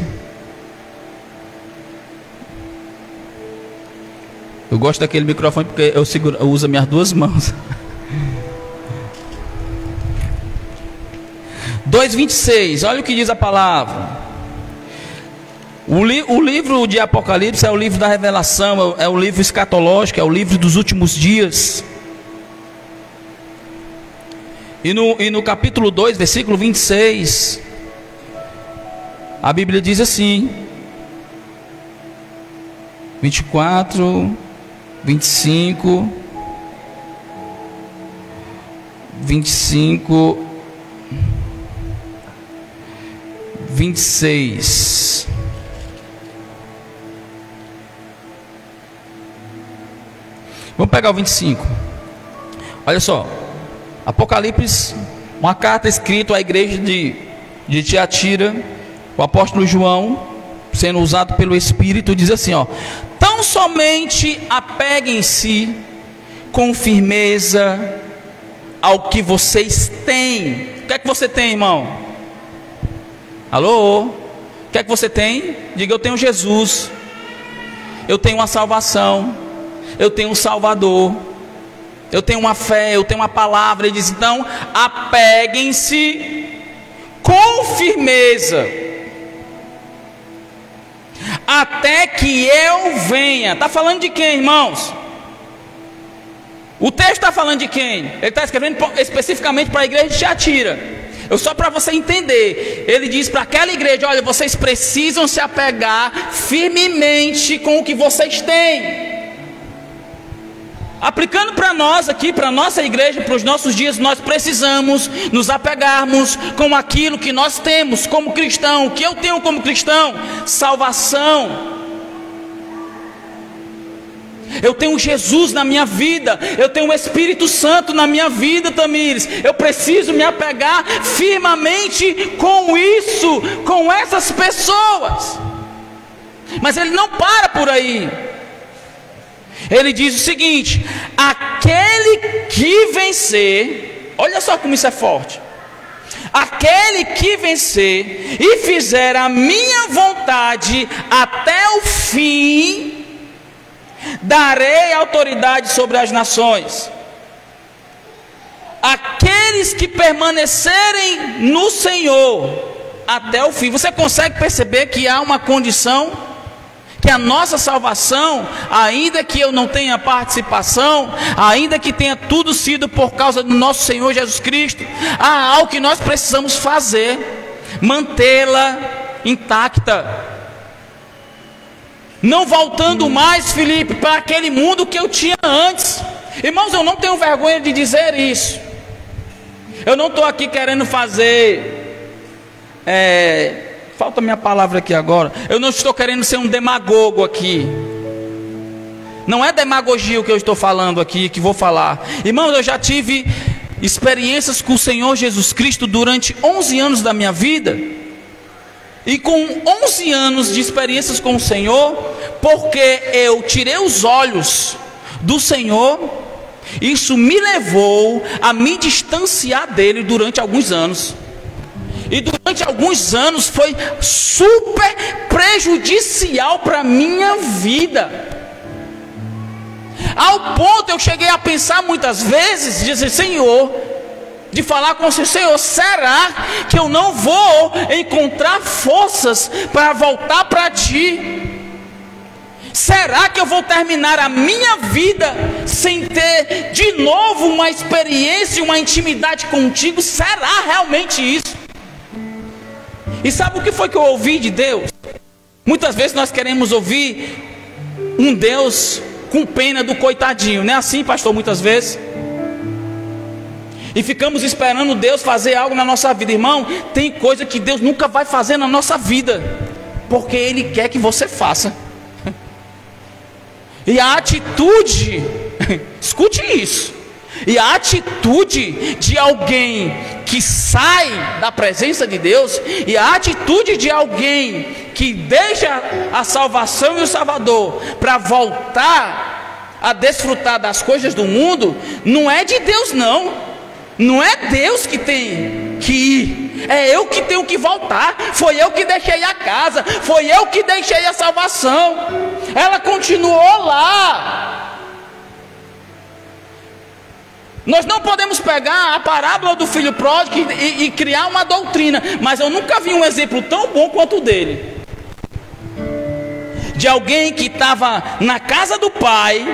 Eu gosto daquele microfone porque eu uso minhas duas mãos. 2:26, olha o que diz a palavra. O livro de Apocalipse é o livro da revelação, é o livro escatológico, é o livro dos últimos dias. E no capítulo 2, versículo 26, a Bíblia diz assim: 24, 25, 26. Vamos pegar o 25. Olha só, Apocalipse, uma carta escrita à igreja de Tiatira, o apóstolo João, sendo usado pelo Espírito, diz assim, ó: tão somente apeguem-se com firmeza ao que vocês têm. O que é que você tem, irmão? Alô? O que é que você tem? Diga: eu tenho Jesus, eu tenho uma salvação, eu tenho um Salvador, eu tenho uma fé, eu tenho uma palavra. Ele diz: então apeguem-se com firmeza até que eu venha. Está falando de quem, irmãos? O texto está falando de quem? Ele está escrevendo especificamente para a igreja de Tiatira. Só para você entender, ele diz para aquela igreja: olha, vocês precisam se apegar firmemente com o que vocês têm. Aplicando para nós aqui, para a nossa igreja, para os nossos dias, nós precisamos nos apegarmos com aquilo que nós temos como cristão. O que eu tenho como cristão? Salvação. Eu tenho Jesus na minha vida, eu tenho o Espírito Santo na minha vida, Tamires. Eu preciso me apegar firmemente com isso, com essas pessoas. Mas ele não para por aí. Ele diz o seguinte: aquele que vencer, olha só como isso é forte, aquele que vencer e fizer a minha vontade até o fim, darei autoridade sobre as nações. Aqueles que permanecerem no Senhor até o fim. Você consegue perceber que há uma condição? Que a nossa salvação, ainda que eu não tenha participação, ainda que tenha tudo sido por causa do nosso Senhor Jesus Cristo, há algo que nós precisamos fazer: mantê-la intacta. Não voltando mais, Felipe, para aquele mundo que eu tinha antes. Irmãos, eu não tenho vergonha de dizer isso. Eu não estou aqui querendo fazer falta a minha palavra aqui agora. Eu não estou querendo ser um demagogo aqui. Não é demagogia o que eu estou falando aqui, que vou falar. Irmãos, eu já tive experiências com o Senhor Jesus Cristo durante 11 anos da minha vida. E com 11 anos de experiências com o Senhor, porque eu tirei os olhos do Senhor, isso me levou a me distanciar dele durante alguns anos. E durante alguns anos foi super prejudicial para a minha vida. Ao ponto eu cheguei a pensar muitas vezes, dizer: Senhor, de falar com o Senhor: será que eu não vou encontrar forças para voltar para Ti? Será que eu vou terminar a minha vida sem ter de novo uma experiência, uma intimidade contigo? Será realmente isso? E sabe o que foi que eu ouvi de Deus? Muitas vezes nós queremos ouvir um Deus com pena do coitadinho, não é assim, pastor? Muitas vezes. E ficamos esperando Deus fazer algo na nossa vida. Irmão, tem coisa que Deus nunca vai fazer na nossa vida, porque Ele quer que você faça. E a atitude, escute isso, e a atitude de alguém que sai da presença de Deus, e a atitude de alguém que deixa a salvação e o Salvador para voltar a desfrutar das coisas do mundo, não é de Deus não. Não é Deus que tem que ir, é eu que tenho que voltar. Foi eu que deixei a casa, foi eu que deixei a salvação. Ela continuou lá. Nós não podemos pegar a parábola do filho pródigo e criar uma doutrina, mas eu nunca vi um exemplo tão bom quanto o dele, de alguém que estava na casa do pai,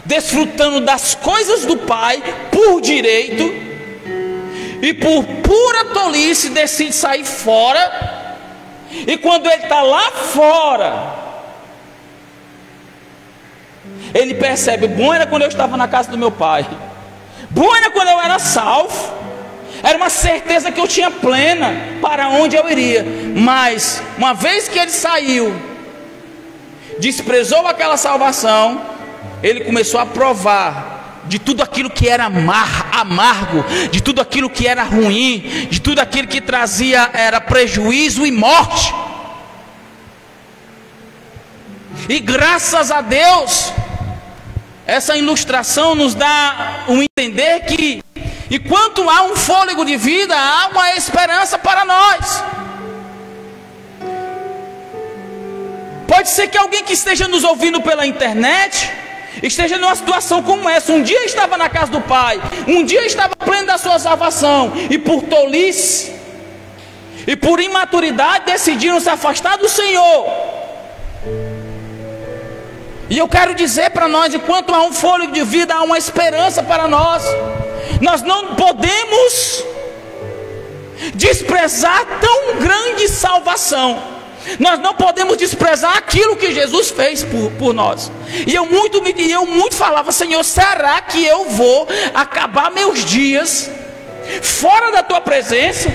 desfrutando das coisas do pai por direito, e por pura tolice decide sair fora. E quando ele está lá fora, ele percebe: bom era quando eu estava na casa do meu pai, bom era quando eu era salvo, era uma certeza que eu tinha plena para onde eu iria. Mas uma vez que ele saiu, desprezou aquela salvação, ele começou a provar de tudo aquilo que era amargo, de tudo aquilo que era ruim, de tudo aquilo que trazia era prejuízo e morte. E graças a Deus, essa ilustração nos dá um entender que enquanto há um fôlego de vida, há uma esperança para nós. Pode ser que alguém que esteja nos ouvindo pela internet esteja numa situação como essa. Um dia estava na casa do Pai, um dia estava pleno da sua salvação, e por tolice e por imaturidade decidiram se afastar do Senhor. E eu quero dizer para nós, enquanto há um fôlego de vida, há uma esperança para nós. Nós não podemos desprezar tão grande salvação. Nós não podemos desprezar aquilo que Jesus fez por nós. E eu muito falava: Senhor, será que eu vou acabar meus dias fora da tua presença?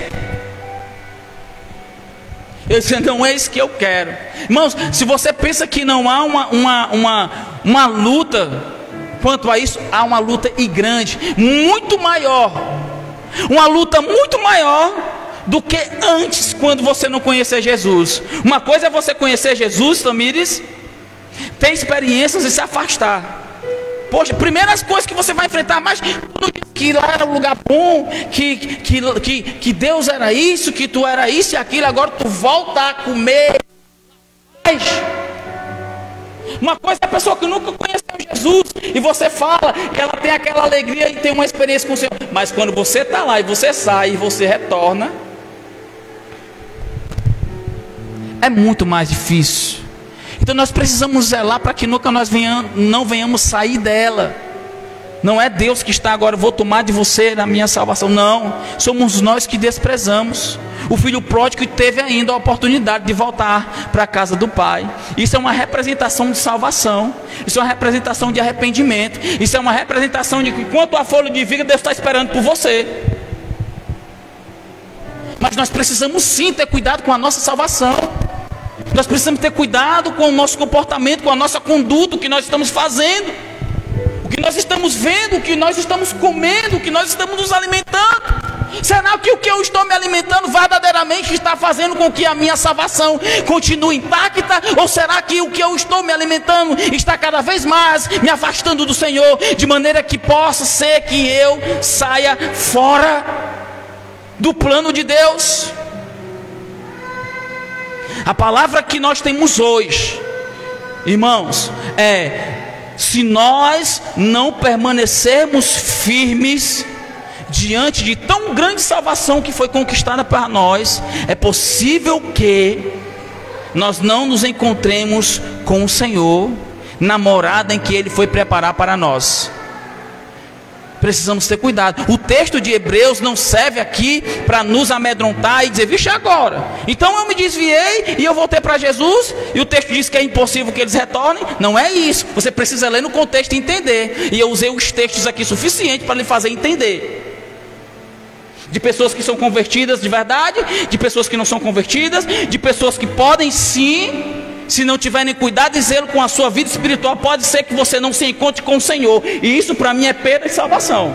Eu disse: não é isso que eu quero. Irmãos, se você pensa que não há uma luta quanto a isso, há uma luta e grande, muito maior. Uma luta muito maior do que antes, quando você não conhecer Jesus. Uma coisa é você conhecer Jesus, Tamires, ter experiências e se afastar. Poxa, primeiras coisas que você vai enfrentar, mas que lá era um lugar bom, que Deus era isso, que tu era isso e aquilo, agora tu volta a comer. Uma coisa é a pessoa que nunca conheceu Jesus, e você fala que ela tem aquela alegria e tem uma experiência com o Senhor, mas quando você está lá e você sai e você retorna, é muito mais difícil. Então nós precisamos zelar para que nunca nós não venhamos sair dela. Não é Deus que está agora, vou tomar de você a minha salvação. Não, somos nós que desprezamos. O filho pródigo teve ainda a oportunidade de voltar para a casa do pai. Isso é uma representação de salvação. Isso é uma representação de arrependimento. Isso é uma representação de que enquanto há fôlego de vida, Deus está esperando por você. Mas nós precisamos sim ter cuidado com a nossa salvação. Nós precisamos ter cuidado com o nosso comportamento, com a nossa conduta, o que nós estamos fazendo, o que nós estamos vendo, o que nós estamos comendo, o que nós estamos nos alimentando. Será que o que eu estou me alimentando verdadeiramente está fazendo com que a minha salvação continue intacta? Ou será que o que eu estou me alimentando está cada vez mais me afastando do Senhor, de maneira que possa ser que eu saia fora do plano de Deus? A palavra que nós temos hoje, irmãos, se nós não permanecermos firmes diante de tão grande salvação que foi conquistada para nós, é possível que nós não nos encontremos com o Senhor na morada em que Ele foi preparar para nós. Precisamos ter cuidado. O texto de Hebreus não serve aqui para nos amedrontar e dizer: vixe, agora, então eu me desviei e eu voltei para Jesus, e o texto diz que é impossível que eles retornem. Não é isso. Você precisa ler no contexto e entender. E eu usei os textos aqui suficientes para lhe fazer entender. De pessoas que são convertidas de verdade, de pessoas que não são convertidas, de pessoas que podem sim, se não tiverem cuidado e zelo com a sua vida espiritual, pode ser que você não se encontre com o Senhor. E isso para mim é perda de salvação.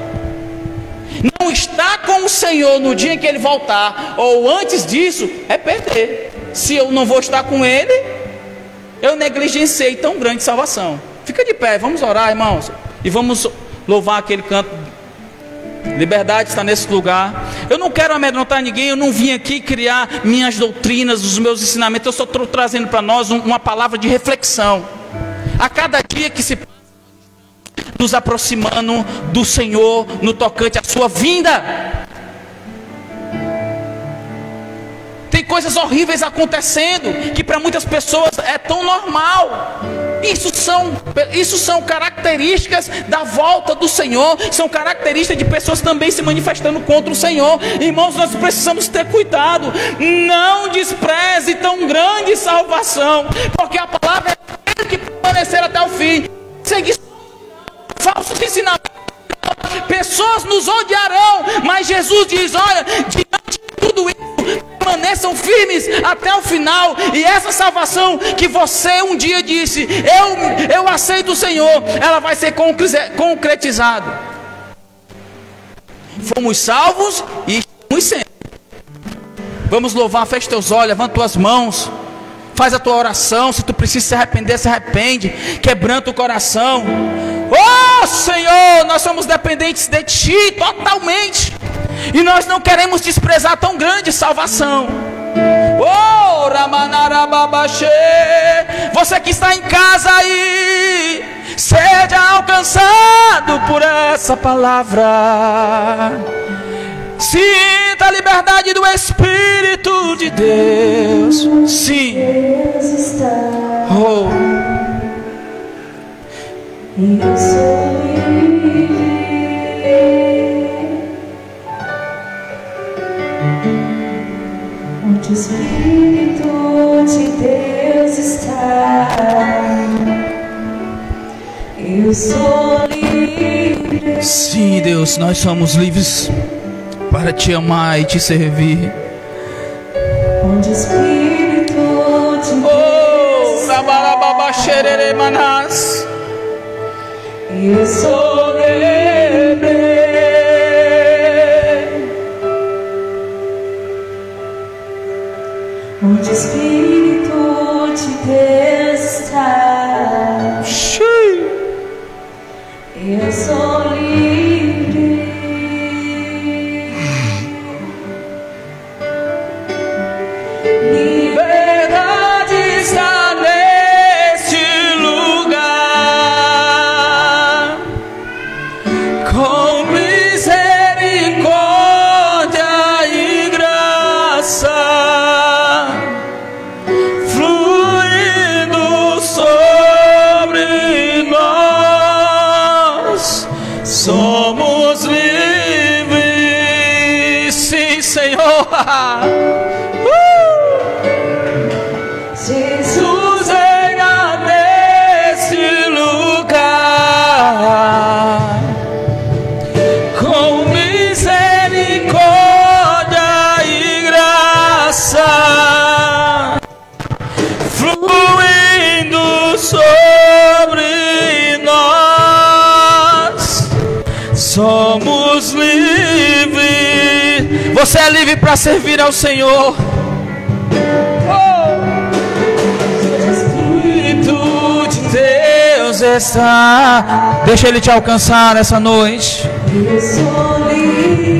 Não estar com o Senhor no dia em que Ele voltar, ou antes disso, é perder. Se eu não vou estar com Ele, eu negligenciei tão grande salvação. Fica de pé, vamos orar, irmãos, e vamos louvar aquele canto. Liberdade está nesse lugar. Eu não quero amedrontar ninguém. Eu não vim aqui criar minhas doutrinas, os meus ensinamentos. Eu só estou trazendo para nós uma palavra de reflexão. A cada dia que se passa, nos aproximando do Senhor no tocante à sua vinda. Tem coisas horríveis acontecendo que para muitas pessoas é tão normal. Isso são características da volta do Senhor. São características de pessoas também se manifestando contra o Senhor. Irmãos, nós precisamos ter cuidado. Não despreze tão grande salvação, porque a palavra é aquele que permanecer até o fim. Seguir falsos ensinamentos, pessoas nos odiarão, mas Jesus diz: olha, diante de tudo isso, permaneçam firmes até o final. E essa salvação que você um dia disse, eu aceito o Senhor, ela vai ser concretizada. Fomos salvos e estamos sendo. Vamos louvar, fecha teus olhos, levanta tuas mãos, faz a tua oração. Se tu precisa se arrepender, se arrepende, quebranta o coração. Oh Senhor, nós somos dependentes de Ti totalmente, e nós não queremos desprezar tão grande salvação. Oh Ramanarababaxê, você que está em casa aí, seja alcançado por essa palavra. Sinta a liberdade do Espírito de Deus. Sim. Oh. Eu sou livre. Onde o Espírito de Deus está, eu sou livre. Sim, Deus, nós somos livres para Te amar e Te servir. Onde o Espírito de Deus Manas. eu sou livre. Onde o Espírito de Deus está, eu sou livre. Liberdade está neste lugar, com misericórdia e graça, fluindo sobre nós. Somos livres, sim, Senhor. Jesus reina nesse lugar, com misericórdia e graça, fluindo sobre nós. Somos livres. Você é livre para servir ao Senhor. Deus está. Deixa Ele te alcançar nessa noite.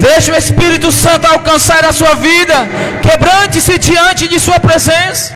Deixa o Espírito Santo alcançar a sua vida. Quebrante-se diante de sua presença.